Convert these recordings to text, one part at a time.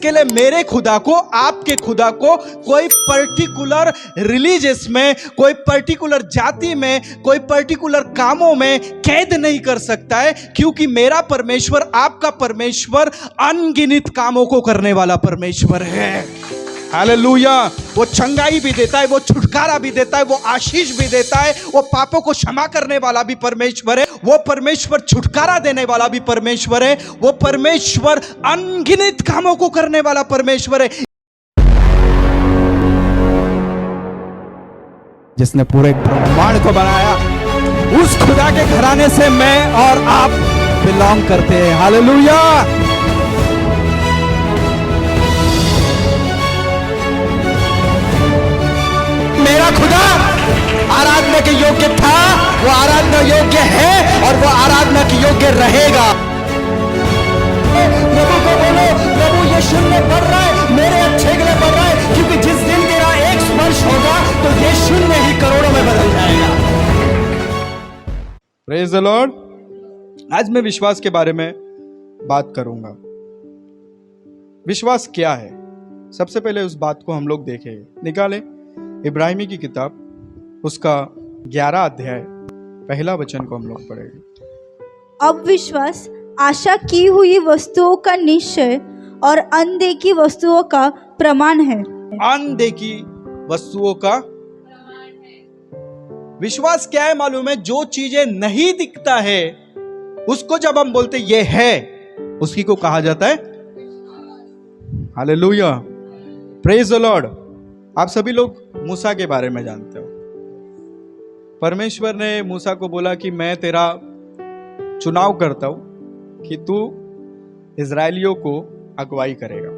इसके लिए मेरे खुदा को, आपके खुदा को कोई पर्टिकुलर रिलीजियस में, कोई पर्टिकुलर जाति में, कोई पर्टिकुलर कामों में कैद नहीं कर सकता है, क्योंकि मेरा परमेश्वर, आपका परमेश्वर अनगिनत कामों को करने वाला परमेश्वर है। हालेलुया। वो चंगाई भी देता है, वो छुटकारा भी देता है, वो आशीष भी देता है, वो पापों को क्षमा करने वाला भी परमेश्वर है, वो परमेश्वर छुटकारा देने वाला भी परमेश्वर है, वो परमेश्वर अनगिनत कामों को करने वाला परमेश्वर है। जिसने पूरे ब्रह्मांड को बनाया, उस खुदा के घराने से मैं और आप बिलोंग करते हैं। हालेलुया। मेरा खुदा आराधना के योग्य था, वो आराधना योग्य है और वो आराधना के योग्य रहेगा। प्रभु को बोलो, प्रभु ये शून्य बढ़ रहा है, मेरे अच्छे के लिए बढ़ रहा है, क्योंकि जिस दिन तेरा एक स्पर्श होगा तो ये शून्य ही करोड़ों में बदल जाएगा। Praise the Lord. आज मैं विश्वास के बारे में बात करूंगा। विश्वास क्या है? सबसे पहले उस बात को हम लोग देखें। निकाले इब्राहिमी की किताब, उसका 11 अध्याय पहला वचन को हम लोग पढ़ेंगे। अब विश्वास आशा की हुई वस्तुओं का निश्चय और अनदेखी वस्तुओं का प्रमाण है। अनदेखी वस्तुओं का विश्वास क्या है मालूम है? जो चीजें नहीं दिखता है उसको जब हम बोलते ये है, उसकी को कहा जाता है हालेलुया। Praise the Lord. आप सभी लोग मूसा के बारे में जानते हो। परमेश्वर ने मूसा को बोला कि मैं तेरा चुनाव करता हूं कि तू इजरायलियों को अगुवाई करेगा,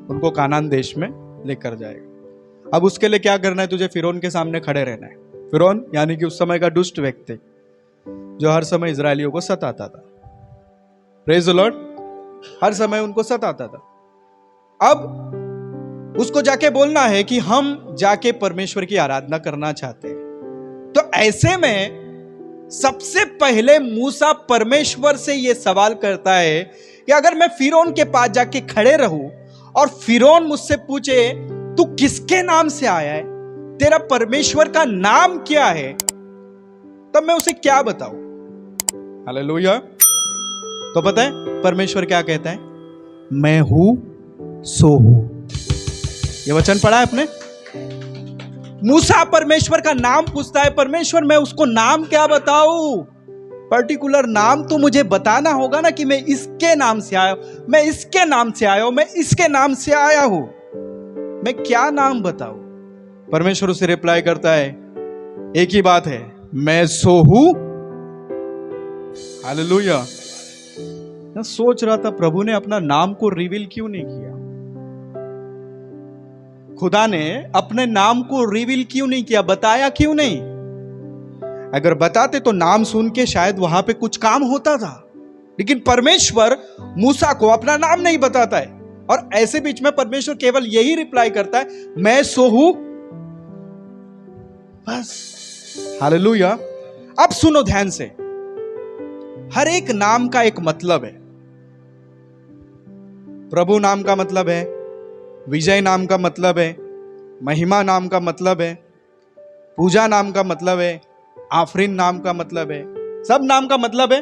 उनको कानान देश में लेकर जाएगा। अब उसके लिए क्या करना है? तुझे फिरौन के सामने खड़े रहना है। फिरौन यानी कि उस समय का दुष्ट व्यक्ति जो हर समय इजरायलियों को सताता था। Praise the Lord. हर समय उनको सताता था। अब उसको जाके बोलना है कि हम जाके परमेश्वर की आराधना करना चाहते हैं। तो ऐसे में सबसे पहले मूसा परमेश्वर से यह सवाल करता है कि अगर मैं फिरौन के पास जाके खड़े रहूं और फिरौन मुझसे पूछे तू किसके नाम से आया है, तेरा परमेश्वर का नाम क्या है, तब मैं उसे क्या बताऊं? हालेलुया। तो पता है परमेश्वर क्या कहता है? मैं हूं सो हूं। ये वचन पढ़ा है आपने? मूसा परमेश्वर का नाम पूछता है। परमेश्वर मैं उसको नाम क्या बताऊं? पर्टिकुलर नाम तो मुझे बताना होगा ना कि मैं इसके नाम से आया हूं, मैं इसके नाम से आया हूं, मैं इसके नाम से आया हूं। मैं क्या नाम बताऊं? परमेश्वर उसे रिप्लाई करता है, एक ही बात है, मैं सो हूं। हालेलुया। मैं सोच रहा था प्रभु ने अपना नाम को रिवील क्यों नहीं किया? खुदा ने अपने नाम को रिवील क्यों नहीं किया? बताया क्यों नहीं? अगर बताते तो नाम सुन के शायद वहां पे कुछ काम होता था, लेकिन परमेश्वर मूसा को अपना नाम नहीं बताता है। और ऐसे बीच में परमेश्वर केवल यही रिप्लाई करता है, मैं सो हूं, बस। हालेलुया। अब सुनो ध्यान से। हर एक नाम का एक मतलब है। प्रभु नाम का मतलब है, विजय नाम का मतलब है, महिमा नाम का मतलब है, पूजा नाम का मतलब है, आफरीन नाम का मतलब है। सब नाम का मतलब है।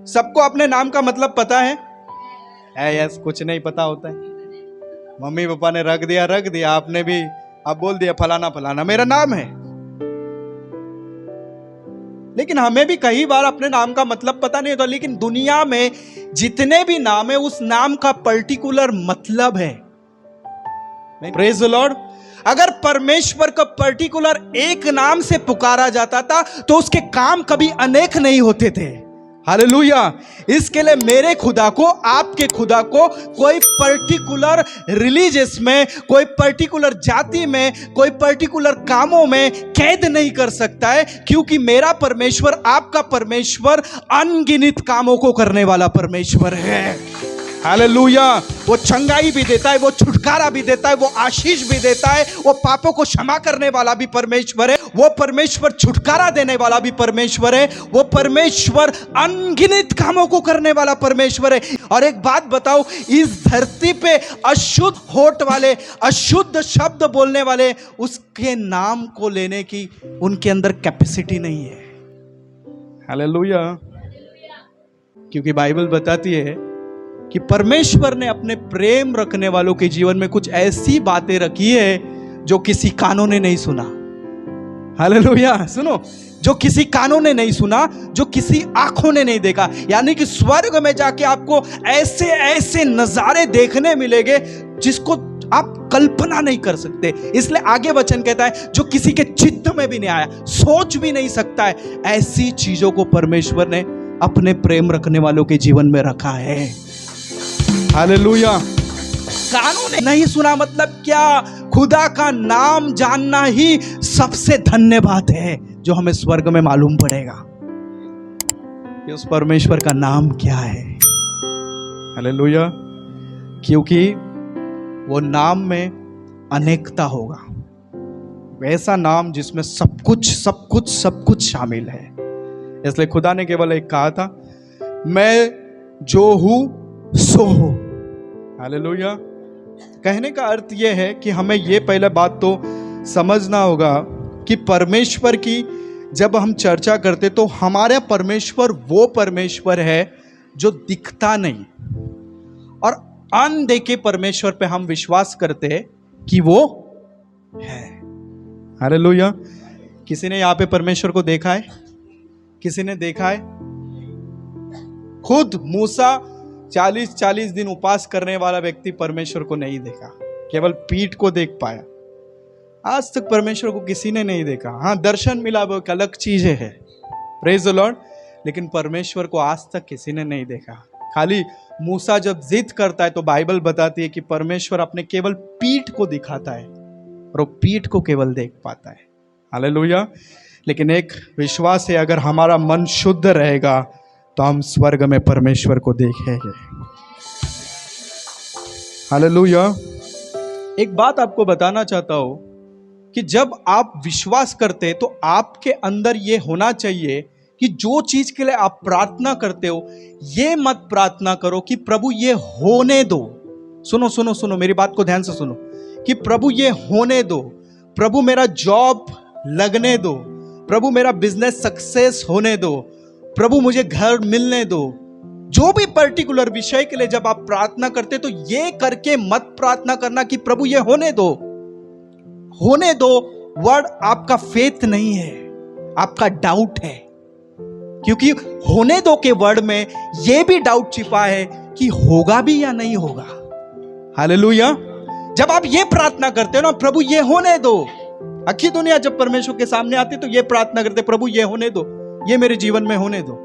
सबको अपने नाम का मतलब पता है? यस, कुछ नहीं पता होता है। मम्मी पापा ने रख दिया, आपने भी आप बोल दिया फलाना फलाना मेरा नाम है। लेकिन हमें भी कई बार अपने नाम का मतलब पता नहीं होता। लेकिन दुनिया में जितने भी नाम है, उस नाम का पर्टिकुलर मतलब है। Praise the Lord. अगर परमेश्वर को पर्टिकुलर एक नाम से पुकारा जाता था तो उसके काम कभी अनेक नहीं होते थे। हालेलुया। इसके लिए मेरे खुदा को, आपके खुदा को कोई पर्टिकुलर रिलीजियस में, कोई पर्टिकुलर जाति में, कोई पर्टिकुलर कामों में कैद नहीं कर सकता है, क्योंकि मेरा परमेश्वर, आपका परमेश्वर अनगिनत कामों को करने वाला परमेश्वर है। हालेलुया। वो चंगाई भी देता है, वो छुटकारा भी देता है, वो आशीष भी देता है, वो पापों को क्षमा करने वाला भी परमेश्वर है, वो परमेश्वर छुटकारा देने वाला भी परमेश्वर है, वो परमेश्वर अनगिनत कामों को करने वाला परमेश्वर है। और एक बात बताओ, इस धरती पे अशुद्ध होठ वाले, अशुद्ध शब्द बोलने वाले, उसके नाम को लेने की उनके अंदर कैपेसिटी नहीं है। हालेलुया। क्योंकि बाइबल बताती है कि परमेश्वर ने अपने प्रेम रखने वालों के जीवन में कुछ ऐसी बातें रखी है जो किसी कानों ने नहीं सुना। हालेलुया। सुनो, जो किसी कानों ने नहीं सुना, जो किसी आंखों ने नहीं देखा। यानी कि स्वर्ग में जाके आपको ऐसे ऐसे नजारे देखने मिलेंगे जिसको आप कल्पना नहीं कर सकते। इसलिए आगे वचन कहता है जो किसी के चित्त में भी नहीं आया, सोच भी नहीं सकता है, ऐसी चीजों को परमेश्वर ने अपने प्रेम रखने वालों के जीवन में रखा है। हालेलुया। कानों ने नहीं सुना मतलब क्या? खुदा का नाम जानना ही सबसे धन्य बात है जो हमें स्वर्ग में मालूम पड़ेगा कि उस परमेश्वर का नाम क्या है। हालेलुया। क्योंकि वो नाम में अनेकता होगा, वैसा नाम जिसमें सब कुछ शामिल है। इसलिए खुदा ने केवल एक कहा था, मैं जो हूं सो हूं। हालेलुया। कहने का अर्थ यह है कि हमें यह पहले बात तो समझना होगा कि परमेश्वर की जब हम चर्चा करते तो हमारे परमेश्वर वो परमेश्वर है जो दिखता नहीं, और अनदेखे परमेश्वर पे हम विश्वास करते हैं कि वो है। हालेलुया। किसी ने यहां पे परमेश्वर को देखा है? किसी ने देखा है? खुद मूसा 40 दिन उपवास करने वाला व्यक्ति परमेश्वर को नहीं देखा, केवल पीठ को देख पाया। आज तक परमेश्वर को किसी ने नहीं देखा। हाँ, दर्शन मिला, वो एक अलग चीज है, प्रेज द लॉर्ड, लेकिन परमेश्वर को आज तक किसी ने नहीं देखा। खाली मूसा जब जिद करता है तो बाइबल बताती है कि परमेश्वर अपने केवल पीठ को दिखाता है और वो पीठ को केवल देख पाता है। हालेलुया। लेकिन एक विश्वास है, अगर हमारा मन शुद्ध रहेगा तो हम स्वर्ग में परमेश्वर को देखेंगे। हालेलुया। एक बात आपको बताना चाहता हूं कि जब आप विश्वास करते तो आपके अंदर यह होना चाहिए कि जो चीज के लिए आप प्रार्थना करते हो, ये मत प्रार्थना करो कि प्रभु ये होने दो। सुनो सुनो सुनो, मेरी बात को ध्यान से सुनो, कि प्रभु ये होने दो, प्रभु मेरा जॉब लगने दो, प्रभु मेरा बिजनेस सक्सेस होने दो, प्रभु मुझे घर मिलने दो। जो भी पर्टिकुलर विषय के लिए जब आप प्रार्थना करते तो ये करके मत प्रार्थना करना कि प्रभु ये होने दो। होने दो वर्ड आपका फेथ नहीं है, आपका डाउट है, क्योंकि होने दो के वर्ड में यह भी डाउट छिपा है कि होगा भी या नहीं होगा। हालेलुया। जब आप ये प्रार्थना करते हो ना, प्रभु ये होने दो, अखी दुनिया जब परमेश्वर के सामने आती तो ये प्रार्थना करते, प्रभु ये होने दो, ये मेरे जीवन में होने दो।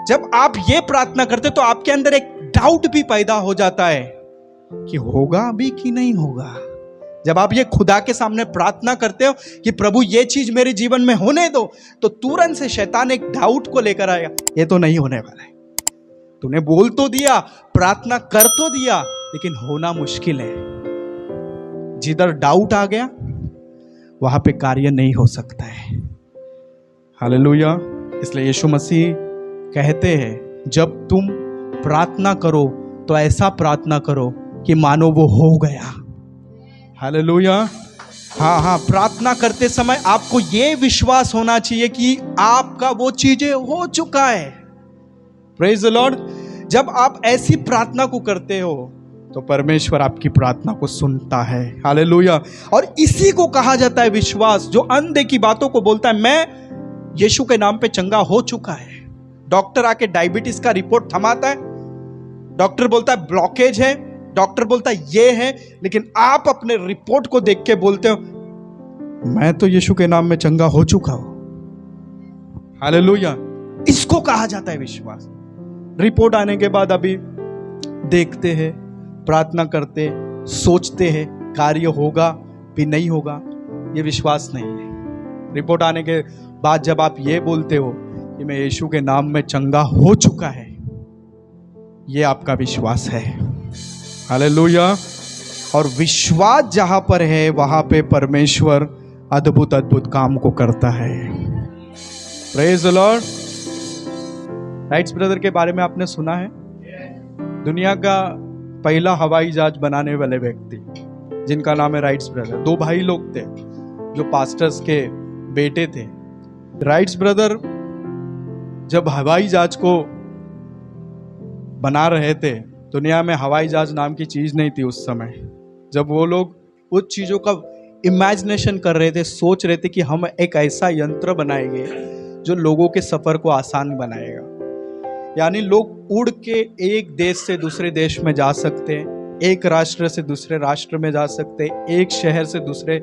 जब आप ये प्रार्थना करते तो आपके अंदर एक डाउट भी पैदा हो जाता है कि होगा भी कि नहीं होगा। जब आप ये खुदा के सामने प्रार्थना करते हो कि प्रभु ये चीज मेरे जीवन में होने दो, तो तुरंत से शैतान एक डाउट को लेकर आएगा, ये तो नहीं होने वाला है। तूने बोल तो दिया, प्रार्थना कर तो दिया, लेकिन होना मुश्किल है। जिधर डाउट आ गया वहां पे कार्य नहीं हो सकता है। हालेलुया। इसलिए यीशु मसीह कहते हैं, जब तुम प्रार्थना करो तो ऐसा प्रार्थना करो कि मानो वो हो गया। हालेलुया। हाँ, प्रार्थना करते समय आपको ये विश्वास होना चाहिए कि आपका वो चीजें हो चुका है। Praise the Lord. जब आप ऐसी प्रार्थना को करते हो तो परमेश्वर आपकी प्रार्थना को सुनता है। हालेलुया। और इसी को कहा जाता है विश्वास, जो अनदेखी बातों को बोलता है, मैं यीशु के नाम पे चंगा हो चुका है। डॉक्टर आके डायबिटीज का रिपोर्ट थमाता है, डॉक्टर बोलता है ब्लॉकेज है, डॉक्टर बोलता है ये है, लेकिन आप अपने रिपोर्ट को देख के बोलते हो, मैं तो यीशु के नाम में चंगा हो चुका हूं। हालेलुया। इसको कहा जाता है विश्वास। रिपोर्ट आने के बाद अभी देखते हैं, प्रार्थना करते, सोचते हैं कार्य होगा भी नहीं होगा, ये विश्वास नहीं है। रिपोर्ट आने के बाद जब आप ये बोलते हो कि मैं यीशु के नाम में चंगा हो चुका है, ये आपका विश्वास है। हालेलुया। और विश्वास जहां पर है वहां पे परमेश्वर अद्भुत अद्भुत काम को करता है। Praise the Lord. Rights brother के बारे में आपने सुना है? दुनिया का पहला हवाई जहाज बनाने वाले व्यक्ति जिनका नाम है राइट्स ब्रदर। 2 भाई लोग थे जो पास्टर्स के बेटे थे। राइट्स ब्रदर जब हवाई जहाज को बना रहे थे, दुनिया में हवाई जहाज नाम की चीज नहीं थी उस समय। जब वो लोग उस चीजों का इमेजिनेशन कर रहे थे, सोच रहे थे कि हम एक ऐसा यंत्र बनाएंगे जो लोगों के सफर को आसान बनाएगा। यानी लोग उड़ के एक देश से दूसरे देश में जा सकते, एक राष्ट्र से दूसरे राष्ट्र में जा सकते, एक शहर से दूसरे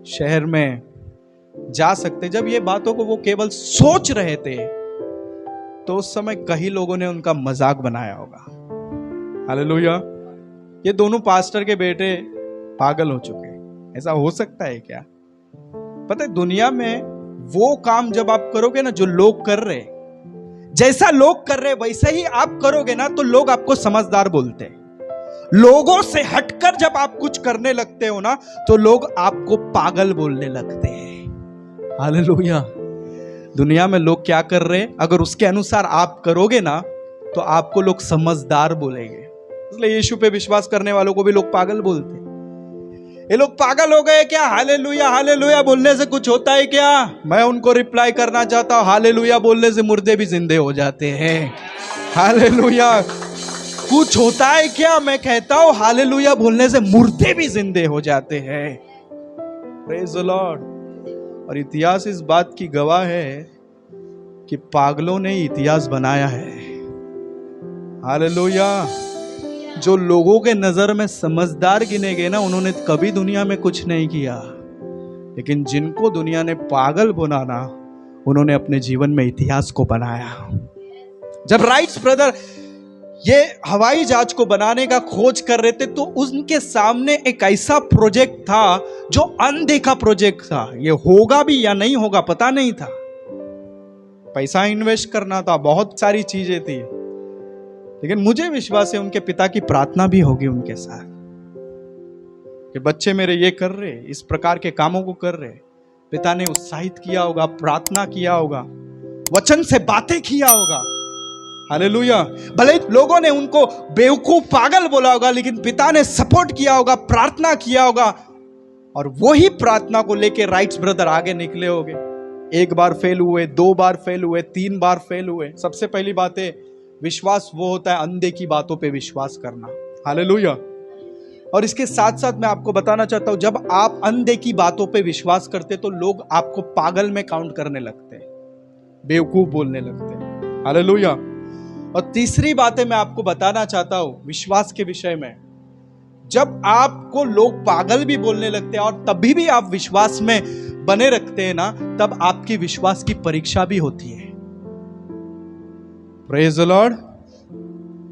शहर में जा सकते। जब ये बातों को वो केवल सोच रहे थे तो उस समय कई लोगों ने उनका मजाक बनाया होगा। हालेलुया। ये दोनों पास्टर के बेटे पागल हो चुके। ऐसा हो सकता है क्या? पता है दुनिया में वो काम जब आप करोगे ना जो लोग कर रहे, जैसा लोग कर रहे वैसा ही आप करोगे ना, तो लोग आपको समझदार बोलते हैं। लोगों से हटकर जब आप कुछ करने लगते हो ना तो लोग आपको पागल बोलने लगते हैं। हालेलुया। दुनिया में लोग क्या कर रहे हैं, अगर उसके अनुसार आप करोगे ना तो आपको लोग समझदार बोलेंगे। इसलिए यीशु पे विश्वास करने वालों को भी लोग पागल बोलते हैं। ये लोग पागल हो गए क्या? हालेलुया हालेलुया बोलने से कुछ होता है क्या? मैं उनको रिप्लाई करना चाहता हूं, हालेलुया बोलने से मुर्दे भी जिंदे हो जाते हैं। हालेलुया। कुछ होता है क्या? मैं कहता हूं हालेलुया बोलने से मुर्दे भी जिंदे हो जाते हैं। Praise the Lord. और इतिहास इस बात की गवाह है कि पागलों ने इतिहास बनाया है। हालेलुया। जो लोगों के नजर में समझदार गिने गए ना, उन्होंने कभी दुनिया में कुछ नहीं किया, लेकिन जिनको दुनिया ने पागल बनाना, उन्होंने अपने जीवन में इतिहास को बनाया। जब राइट्स ब्रदर ये हवाई जहाज को बनाने का खोज कर रहे थे तो उनके सामने एक ऐसा प्रोजेक्ट था जो अनदेखा प्रोजेक्ट था। ये होगा भी या नहीं होगा पता नहीं था। पैसा इन्वेस्ट करना था, बहुत सारी चीजें थी, लेकिन मुझे विश्वास है उनके पिता की प्रार्थना भी होगी उनके साथ कि बच्चे मेरे ये कर रहे, इस प्रकार के कामों को कर रहे। पिता ने उत्साहित किया होगा, प्रार्थना किया होगा, वचन से बातें किया होगा। हालेलुया। भले लोगों ने उनको बेवकूफ पागल बोला होगा, लेकिन पिता ने सपोर्ट किया होगा, प्रार्थना किया होगा, और वही प्रार्थना को लेके राइट्स ब्रदर आगे निकले होंगे। 1 बार फेल हुए, 2 बार फेल हुए, 3 बार फेल हुए। सबसे पहली बात है विश्वास वो होता है अंधे की बातों पे विश्वास करना। हालेलुया। और इसके साथ साथ मैं आपको बताना चाहता हूं, जब आप अंधे की बातों पे विश्वास करते तो लोग आपको पागल में काउंट करने लगते हैं, बेवकूफ बोलने लगते हैं। हालेलुया। और तीसरी बात है मैं आपको बताना चाहता हूं विश्वास के विषय में, जब आपको लोग पागल भी बोलने लगते हैं और तभी भी आप विश्वास में बने रखते हैं ना, तब आपकी विश्वास की परीक्षा भी होती है। Praise the Lord.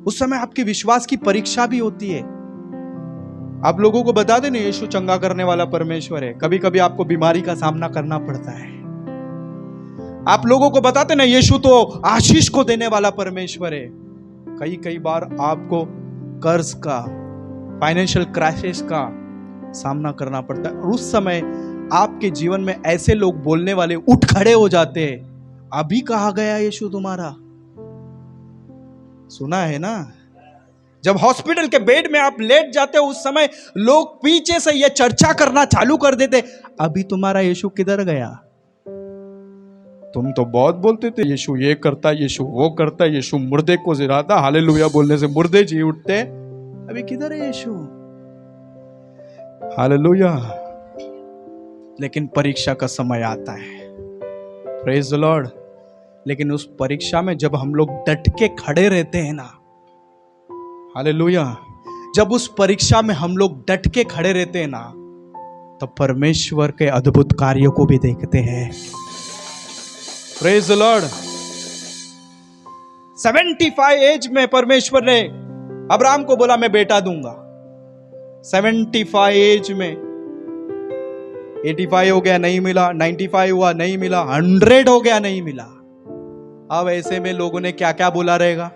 उस समय आपकी विश्वास की परीक्षा भी होती है। आप लोगों को बता दें ना, यीशु चंगा करने वाला परमेश्वर है। कभी कभी आपको बीमारी का सामना करना पड़ता है। आप लोगों को बताते ना, यीशु तो आशीष को देने वाला परमेश्वर है। कई बार आपको कर्ज का, फाइनेंशियल क्राइसिस का सामना करना पड़ता है, और उस समय आपके जीवन में ऐसे लोग बोलने वाले उठ खड़े हो जाते हैं, अभी कहा गया यीशु तुम्हारा। सुना है ना? जब हॉस्पिटल के बेड में आप लेट जाते हो, उस समय लोग पीछे से यह चर्चा करना चालू कर देते, अभी तुम्हारा यीशु किधर गया? तुम तो बहुत बोलते थे यीशु ये करता, यीशु वो करता, यीशु मुर्दे को जिराता, हालेलुया बोलने से मुर्दे जी उठते, अभी किधर है यीशु? हालेलुया। लेकिन परीक्षा का समय आता है। Praise the Lord. लेकिन उस परीक्षा में जब हम लोग डट के खड़े रहते हैं ना, हालेलुया, जब उस परीक्षा में हम लोग डट के खड़े रहते हैं ना, तो परमेश्वर के अद्भुत कार्यों को भी देखते हैं। Praise the Lord. 75 एज में परमेश्वर ने अब्राहम को बोला मैं बेटा दूंगा। 75 एज में 85 हो गया, नहीं मिला। 95 हुआ, नहीं मिला। 100 हो गया, नहीं मिला। अब ऐसे में लोगों ने क्या क्या बोला रहेगा?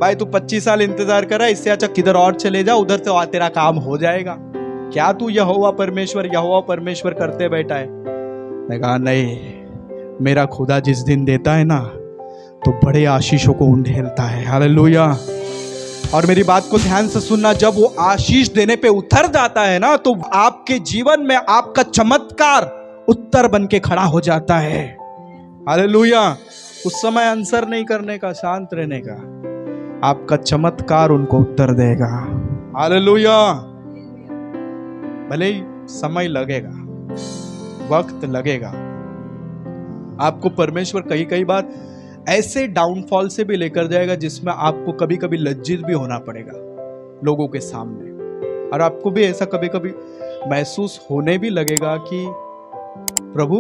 भाई तू 25 साल इंतजार कर रहा है, इससे अच्छा किधर और चले जा, उधर तो तेरा काम हो जाएगा। क्या तू यहोवा परमेश्वर करते बैठा है? मैं कहा नहीं, मेरा खुदा जिस दिन देता है ना तो बड़े आशीषों को उंडेलता है। हालेलुया। और मेरी बात को ध्यान से सुनना, जब वो आशीष देने पे उतर जाता है ना तो आपके जीवन में आपका चमत्कार उत्तर बन के खड़ा हो जाता है। हालेलुया। उस समय आंसर नहीं करने का, शांत रहने का, आपका चमत्कार उनको उत्तर देगा। हालेलुया। भले ही समय लगेगा, वक्त लगेगा, आपको परमेश्वर कई बार ऐसे डाउनफॉल से भी लेकर जाएगा जिसमें आपको कभी कभी लज्जित भी होना पड़ेगा लोगों के सामने, और आपको भी ऐसा कभी कभी महसूस होने भी लगेगा कि प्रभु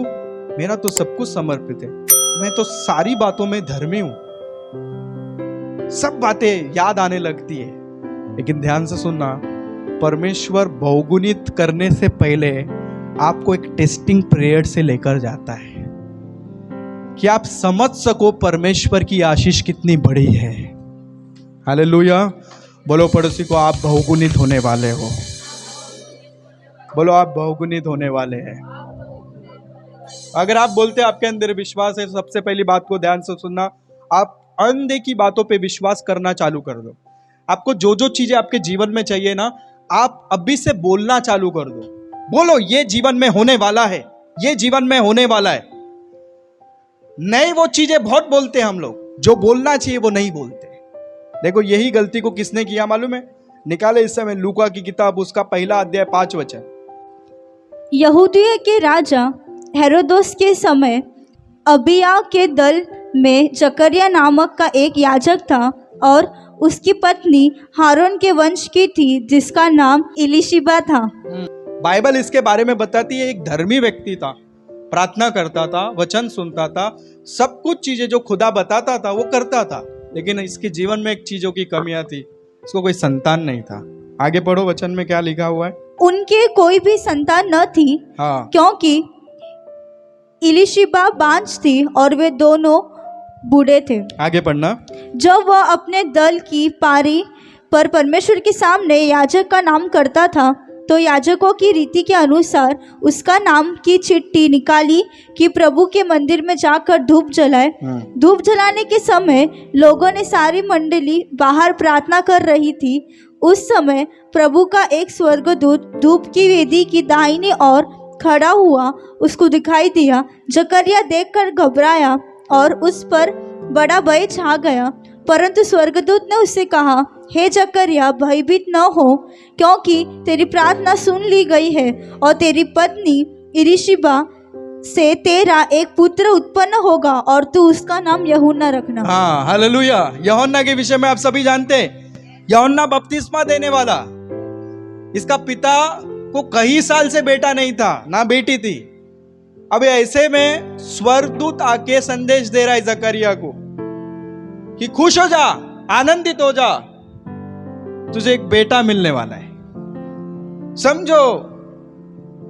मेरा तो सब कुछ समर्पित है, मैं तो सारी बातों में धर्मी हूं, सब बातें याद आने लगती है। लेकिन ध्यान से सुनना, परमेश्वर बहुगुणित करने से पहले आपको एक टेस्टिंग पीरियड से लेकर जाता है कि आप समझ सको परमेश्वर की आशीष कितनी बड़ी है। हालेलुया। बोलो पड़ोसी को, आप बहुगुणित होने वाले हो। बोलो, आप बहुगुणित होने वाले हैं। अगर आप बोलते आपके अंदर विश्वास है, सबसे पहली बात को ध्यान से सुनना, आप अनदेखी बातों पे विश्वास करना चालू कर दो। आपको जो जो चीजें आपके जीवन में चाहिए ना, आप अभी से बोलना चालू कर दो। बोलो, ये जीवन में होने वाला है, ये जीवन में होने वाला है। नहीं, वो चीजें बहुत बोलते हैं हम लोग, जो बोलना चाहिए वो नहीं बोलते। देखो, यही गलती को किसने किया मालूम है? निकाले इस समय लूका की किताब, उसका 1 अध्याय 5 वचन। यहूदिया के राजा हेरोदोस के समय अबिया के दल में जकरिया नामक का एक याजक था और उसकी पत्नी हारून के वंश की थी, जिसका नाम इलिशिबा था। बाइबल इसके बारे में बताती है, एक धर्मी व्यक्ति था, प्रार्थना करता था, वचन सुनता था, सब कुछ चीजें जो खुदा बताता था वो करता था, लेकिन इसके जीवन में एक चीजों की कमियां थी, उसको कोई संतान नहीं था। आगे पढ़ो, वचन में क्या लिखा हुआ है? उनके कोई भी संतान न थी, हाँ, क्योंकि इलिशिबा बांझ थी और वे दोनों बूढ़े थे। आगे पढ़ना। जब वह अपने दल की पारी पर परमेश्वर के सामने याजक का नाम करता था, तो याजकों की रीति के अनुसार उसका नाम की चिट्ठी निकाली कि प्रभु के मंदिर में जाकर धूप जलाए। धूप जलाने के समय लोगों ने सारी मंडली बाहर प्रार्थना कर रही थी। उस समय प्रभु का एक स्वर्गदूत धूप की वेदी की दाहिनी ओर खड़ा हुआ उसको दिखाई दिया। जकरिया देखकर घबराया और उस पर बड़ा भय छा गया, परंतु स्वर्गदूत ने उससे कहा, हे जकरिया, भयभीत न हो, क्योंकि तेरी प्रार्थना सुन ली गई है और तेरी पत्नी इलिशिबा से तेरा एक पुत्र उत्पन्न होगा और तू उसका नाम यूहन्ना रखना। हाँ, हालेलुया। यूहन्ना के विषय में आप सभी जानते हैं, यूहन्ना बपतिस्मा देने वाला, इसका पिता को कई साल से बेटा नहीं था, ना बेटी थी। अब ऐसे में स्वर्गदूत आके संदेश दे रहा है जकरिया को कि खुश हो जा, आनंदित हो जा, तुझे एक बेटा मिलने वाला है। समझो,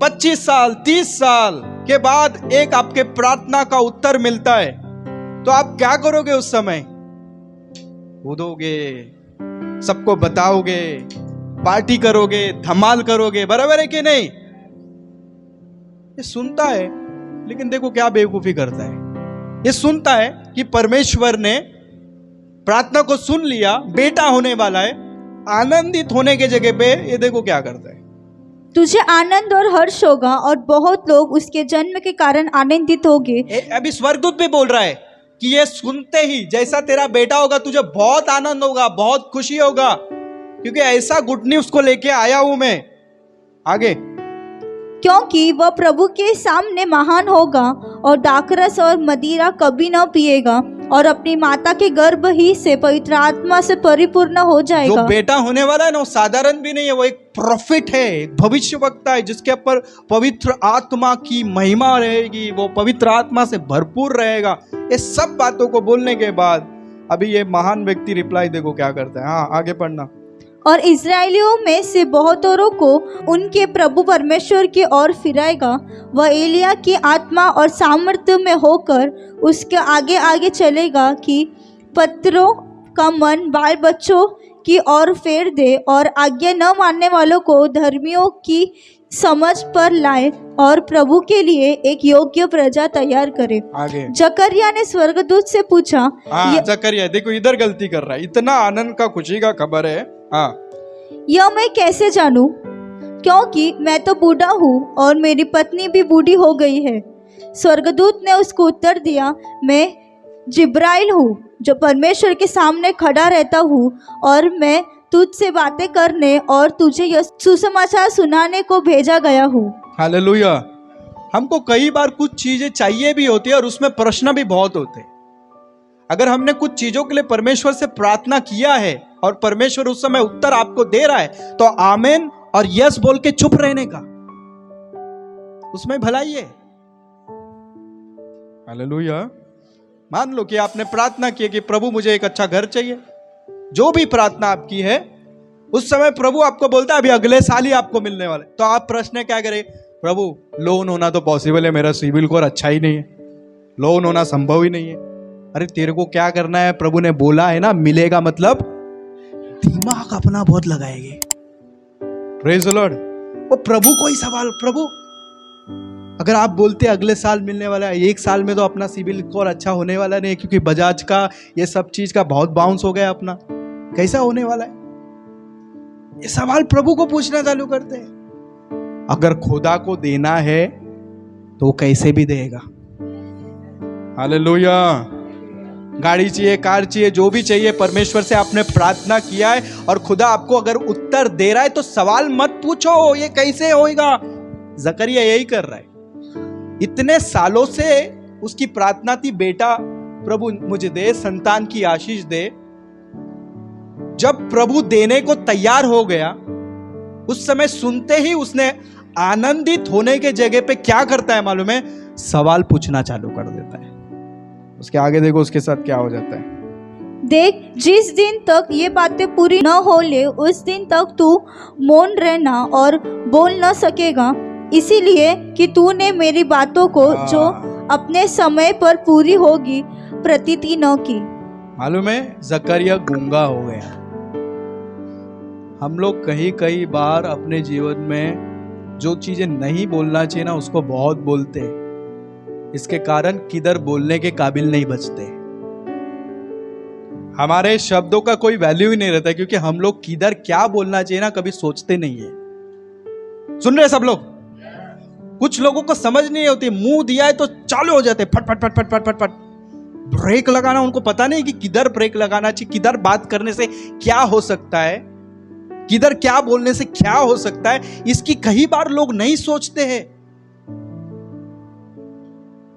25 साल 30 साल के बाद एक आपके प्रार्थना का उत्तर मिलता है, तो आप क्या करोगे उस समय? कूदोगे, सबको बताओगे, पार्टी करोगे, धमाल करोगे, बराबर है कि नहीं? ये सुनता है, लेकिन देखो क्या बेवकूफी करता है। ये सुनता है कि परमेश्वर ने प्रार्थना को सुन लिया, बेटा होने वाला है, आनंदित होने के जगह पे ये देखो क्या करता है। तुझे आनंद और हर्ष होगा और बहुत लोग उसके जन्म के कारण आनंदित होंगे। अभी स्वर्गदूत भी बोल रहा है कि ये सुनते ही जैसा तेरा बेटा होगा, तुझे बहुत आनंद होगा, बहुत खुशी होगा, क्योंकि ऐसा गुड न्यूज को लेके आया हूं मैं। आगे, क्योंकि वह प्रभु के सामने महान होगा और दाखरस और मदिरा कभी न पिएगा और अपनी माता के गर्भ ही से पवित्र आत्मा से परिपूर्ण हो जाएगा। जो बेटा होने वाला है ना, वो साधारण भी नहीं है, वो एक प्रोफिट है, एक भविष्यवक्ता है, जिसके ऊपर पवित्र आत्मा की महिमा रहेगी, वो पवित्र आत्मा से भरपूर रहेगा। ये सब बातों को बोलने के बाद अभी ये महान व्यक्ति रिप्लाई देखो क्या करता है। हाँ, आगे पढ़ना। और इस्राएलियों में से बहुतों को उनके प्रभु परमेश्वर की ओर फिराएगा। वह एलिया की आत्मा और सामर्थ्य में होकर उसके आगे आगे चलेगा कि का मन बाल बच्चों की ओर फेर दे और आज्ञा न मानने वालों को धर्मियों की समझ पर लाए और प्रभु के लिए एक योग्य प्रजा तैयार करे। आगे जकरिया ने स्वर्गदूत से पूछा, हाँ जकरिया देखो इधर गलती कर रहा है, इतना आनंद का खुशी का खबर है। हाँ यह मैं कैसे जानूं, क्योंकि मैं तो बूढ़ा हूँ और मेरी पत्नी भी बूढ़ी हो गई है। स्वर्गदूत ने उसको उत्तर दिया, मैं जिब्राइल हूँ जो परमेश्वर के सामने खड़ा रहता हूँ और मैं तुझसे बातें करने और तुझे यह सुसमाचार सुनाने को भेजा गया हूँ। हालेलुया। हमको कई बार कुछ चीजें चाहिए भी होती है और उसमें प्रश्न भी बहुत होते हैं। अगर हमने कुछ चीजों के लिए परमेश्वर से प्रार्थना किया है और परमेश्वर उस समय उत्तर आपको दे रहा है, तो आमेन और यस बोल के चुप रहने का, उसमें भलाई है। हालेलुया। मान लो कि आपने प्रार्थना की कि प्रभु मुझे एक अच्छा घर चाहिए, जो भी प्रार्थना आपकी है, उस समय प्रभु आपको बोलता है अभी अगले साल ही आपको मिलने वाला है, तो आप प्रश्न क्या करें, प्रभु लोन होना तो पॉसिबल है, मेरा सिविल स्कोर अच्छा ही नहीं है, लोन होना संभव ही नहीं है। अरे तेरे को क्या करना है, प्रभु ने बोला है ना मिलेगा, मतलब दिमाग अपना बहुत लगाएंगे। Praise the Lord. वो प्रभु को ही सवाल, प्रभु अगर आप बोलते अगले साल मिलने वाला है, एक साल में तो अपना सिविल स्कोर अच्छा होने वाला नहीं है, क्योंकि बजाज का ये सब चीज का बहुत बाउंस हो गया अपना, कैसा होने वाला है? ये सवाल प्रभु को पूछना चालू करते हैं। अगर खुदा को देना है तो कैसे भी देगा। हालेलुया। गाड़ी चाहिए, कार चाहिए, जो भी चाहिए, परमेश्वर से आपने प्रार्थना किया है और खुदा आपको अगर उत्तर दे रहा है तो सवाल मत पूछो ये कैसे होएगा। जकरिया यही कर रहा है। इतने सालों से उसकी प्रार्थना थी, बेटा प्रभु मुझे दे, संतान की आशीष दे। जब प्रभु देने को तैयार हो गया, उस समय सुनते ही उसने आनंदित होने के जगह पे क्या करता है मालूम है, सवाल पूछना चालू कर देता है। उसके आगे देखो उसके साथ क्या हो जाता है। देख, जिस दिन तक ये बातें पूरी न हो ले उस दिन तक तू मौन रहना और बोल न सकेगा, इसीलिए कि तूने मेरी बातों को जो अपने समय पर पूरी होगी प्रतीति न की। मालूम है जकरिया गूंगा हो गया। हम लोग कई बार अपने जीवन में जो चीजें नहीं बोलना चाहिए ना, उसको बहुत बोलते हैं। इसके कारण किधर बोलने के काबिल नहीं बचते। हमारे शब्दों का कोई वैल्यू ही नहीं रहता, क्योंकि हम लोग किधर क्या बोलना चाहिए ना कभी सोचते नहीं है। सुन रहे सब लोग? कुछ लोगों को समझ नहीं होती, मुंह दिया है तो चालू हो जाते फट फट फट फट फट फट फट। ब्रेक लगाना उनको पता नहीं कि किधर ब्रेक लगाना चाहिए, किधर बात करने से क्या हो सकता है, किधर क्या बोलने से क्या हो सकता है, इसकी कई बार लोग नहीं सोचते हैं,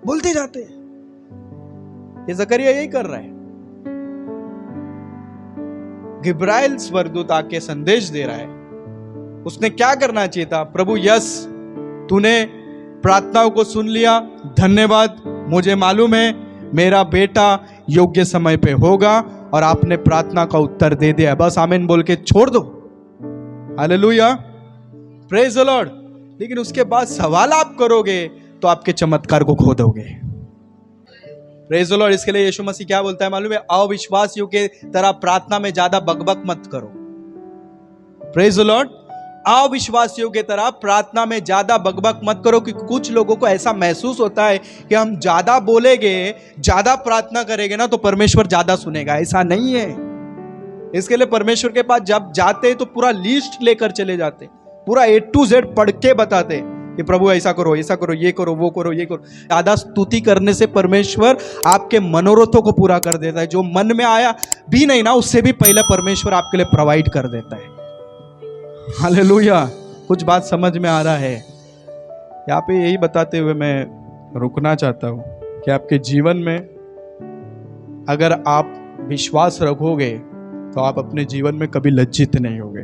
बोलते जाते हैं। ये जकरिया यही कर रहा है। जिब्राइल स्वर्गदूत आके संदेश दे रहा है। उसने क्या करना चाहिए था, प्रभु यस तूने प्रार्थनाओं को सुन लिया, धन्यवाद, मुझे मालूम है मेरा बेटा योग्य समय पे होगा और आपने प्रार्थना का उत्तर दे दिया, बस आमीन बोल के छोड़ दो। Hallelujah, praise the Lord. लेकिन उसके बाद सवाल आप करोगे तो आपके चमत्कार को खो दोगे। Praise the Lord. इसके लिए यीशु मसीह क्या बोलता है मालूम है, अविश्वासियों के तरह प्रार्थना में ज्यादा बकबक मत करो। Praise the Lord. अविश्वासियों के तरह प्रार्थना में ज्यादा बकबक मत करो, क्योंकि कुछ लोगों को ऐसा महसूस होता है कि हम ज्यादा बोलेंगे, ज्यादा प्रार्थना करेंगे ना तो परमेश्वर ज्यादा सुनेगा। ऐसा नहीं है। इसके लिए परमेश्वर के पास जब जाते हैं तो पूरा लिस्ट लेकर चले जाते, पूरा A to Z पढ़ के बताते कि प्रभु ऐसा करो, ऐसा करो, ये करो, वो करो, ये करो। ज्यादा स्तुति करने से परमेश्वर आपके मनोरथों को पूरा कर देता है। जो मन में आया भी नहीं ना, उससे भी पहले परमेश्वर आपके लिए प्रोवाइड कर देता है। हालेलुया। कुछ बात समझ में आ रहा है? यहाँ पे यही बताते हुए मैं रुकना चाहता हूँ कि आपके जीवन में अगर आप विश्वास रखोगे तो आप अपने जीवन में कभी लज्जित नहीं होगे।